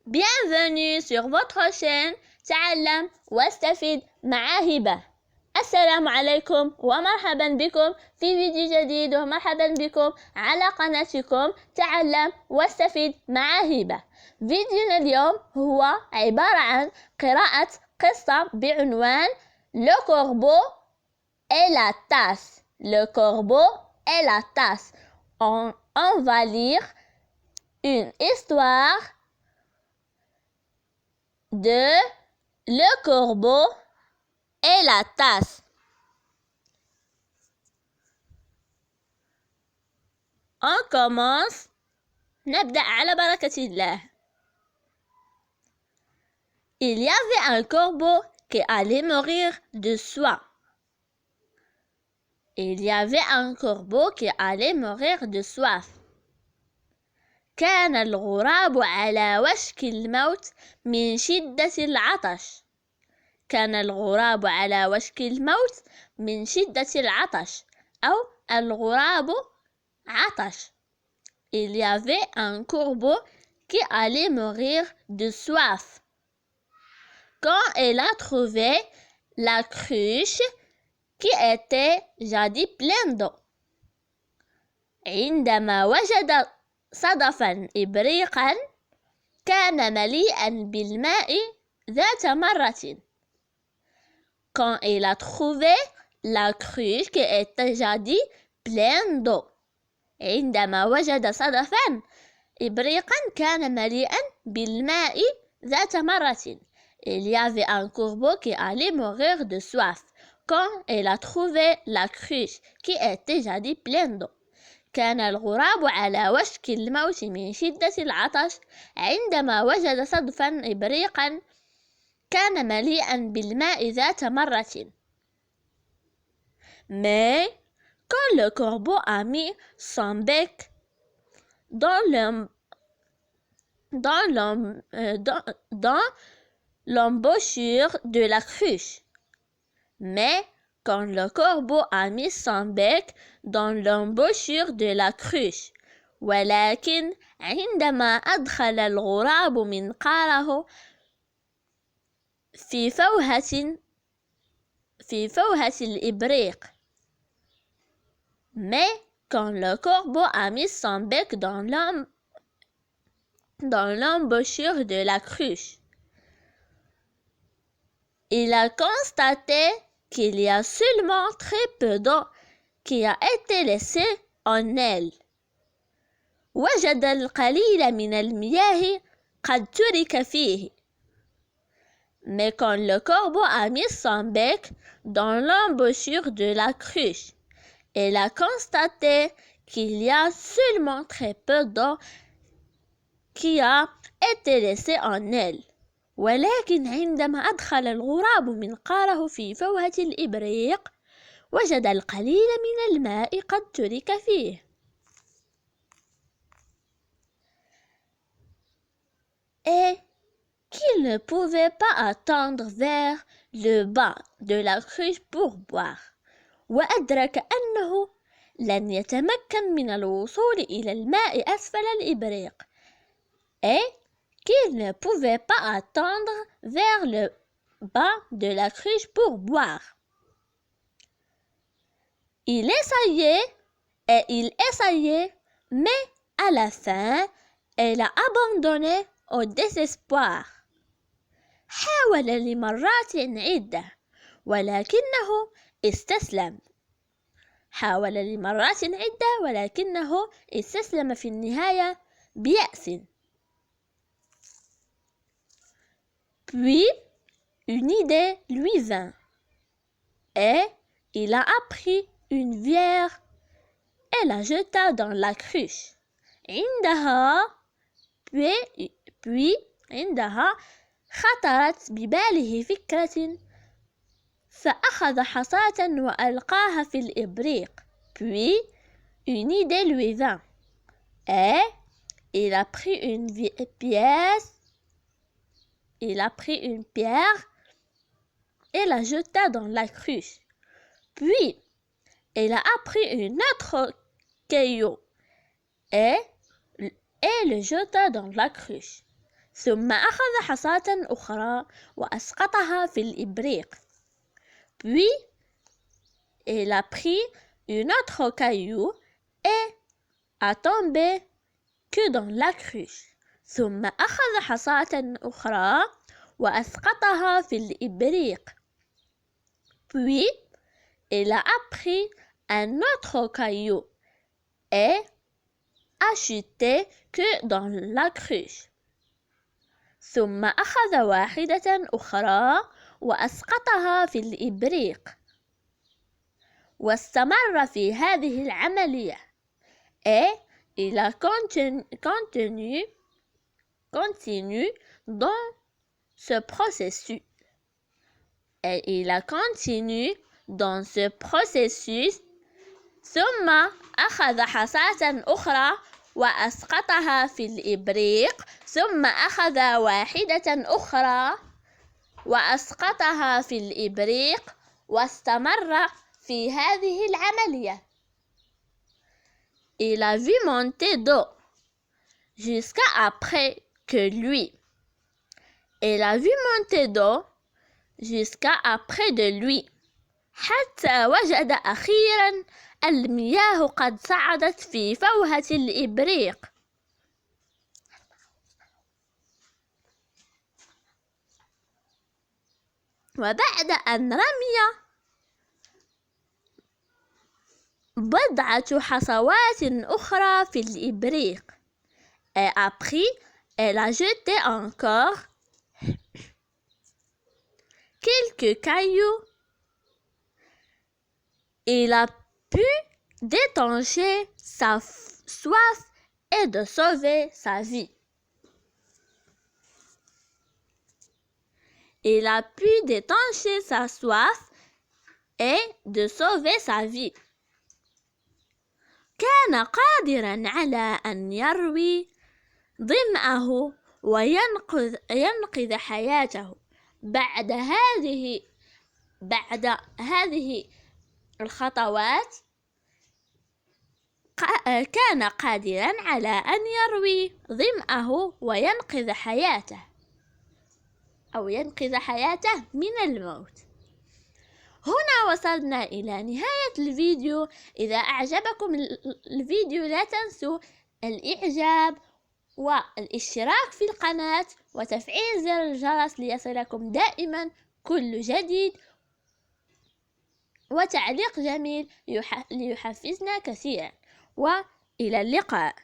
Bienvenue sur votre chaîne تعلم واستفيد مع هبة. السلام عليكم ومرحبا بكم في فيديو جديد ومرحبا بكم على قناتكم تعلم واستفيد مع هبة. فيديونا اليوم هو عبارة عن قراءة قصة بعنوان Le corbeau et la tasse. Le corbeau et la tasse. On va lire une histoire de Le corbeau et la tasse. On commence. نبدأ على بركة الله. Il y avait un corbeau qui allait mourir de soif. Il y avait un corbeau qui allait mourir de soif. كان الغراب على وشك الموت من شدة العطش. كان الغراب على وشك الموت من شدة العطش أو الغراب عطش. Il y avait un corbeau qui allait mourir de soif. Quand elle a trouvé la cruche qui était jadis pleine d'eau. عندما وجد صدفا إبريقا كان مليئا بالماء ذات مرة. Quand elle a trouvé la cruche qui était jadis pleine d'eau. عندما وجد صدفا إبريقا كان مليئا بالماء ذات مرة. Il y avait un corbeau qui allait mourir de soif. Quand elle a trouvé la cruche qui était jadis pleine d'eau. كان الغراب على وشك الموت من شدة العطش عندما وجد صدفا إبريقا كان مليئا بالماء ذات مرة. Mais quand le corbeau a mis son bec dans l'embouchure de la cruche. Mais quand le corbeau a mis son bec dans l'embouchure de la cruche. ولكن عندما أدخل الغراب منقاره في فوهة الإبريق. Mais quand le corbeau a mis son bec dans l'embouchure de la cruche, il a constaté qu'il y a seulement très peu d'eau qui a été laissée en elle. وجد القليل من المياه قد ترك فيه. Mais quand le corbeau a mis son bec dans l'embouchure de la cruche, il a constaté qu'il y a seulement très peu d'eau qui a été laissée en elle. ولكن عندما أدخل الغراب منقاره في فوهة الإبريق وجد القليل من الماء قد ترك فيه. Et qu'il ne pouvait pas attendre vers le bas de la cruche pour boire. وأدرك أنه لن يتمكن من الوصول إلى الماء أسفل الإبريق. Et qu'il ne pouvait pas attendre vers le bas de la cruche pour boire. Il essayait, mais à la fin, elle a abandonné au désespoir. حاول لمرات عدة ولكنه استسلم. حاول لمرات عدة ولكنه استسلم في النهاية بيأس. Puis, une idée lui vint, et il a pris une bière et la jeta dans la cruche. Puis عندها خطرت بباله فكرة فأخذ حصاة وألقاها في الإبريق. Puis, une idée lui vint, et il a pris une pierre et la jeta dans la cruche. Puis, il a pris une autre caillou et le jeta dans la cruche. ثم أخذ حصاة أخرى وأسقطها في الإبريق. Puis, il a pris une autre caillou et a tombé que dans la cruche. ثم أخذ حصاة أخرى وأسقطها في الإبريق. Puis, il a pris un autre caillou et a chuté que dans la cruche. ثم أخذ واحدة أخرى وأسقطها في الإبريق. واستمر في هذه العملية et il a continue dans ce processus. Et il a continué dans ce processus. ثم أخذ حصاة أخرى وأسقطها في الإبريق. ثم أخذ واحدة أخرى وأسقطها في الإبريق واستمر في هذه العملية. Il a vu monter d'eau jusqu'à après que lui. Il a vu monter d'eau jusqu'à après de lui حتى وجد أخيرا المياه قد صعدت في فوهة الإبريق. وبعد أن رمي بضعة حصوات أخرى في الإبريق et après elle a jeté encore quelques cailloux. Il a pu détancher sa soif et de sauver sa vie. Il a pu détancher sa soif et de sauver sa vie. كان قادرا على أن يروي ظمأه وينقذ حياته. بعد هذه الخطوات كان قادرا على أن يروي ظمأه وينقذ حياته أو ينقذ حياته من الموت. هنا وصلنا إلى نهاية الفيديو. إذا أعجبكم الفيديو لا تنسوا الإعجاب والاشتراك في القناة وتفعيل زر الجرس ليصلكم دائما كل جديد، وتعليق جميل ليحفزنا كثيرا. وإلى اللقاء.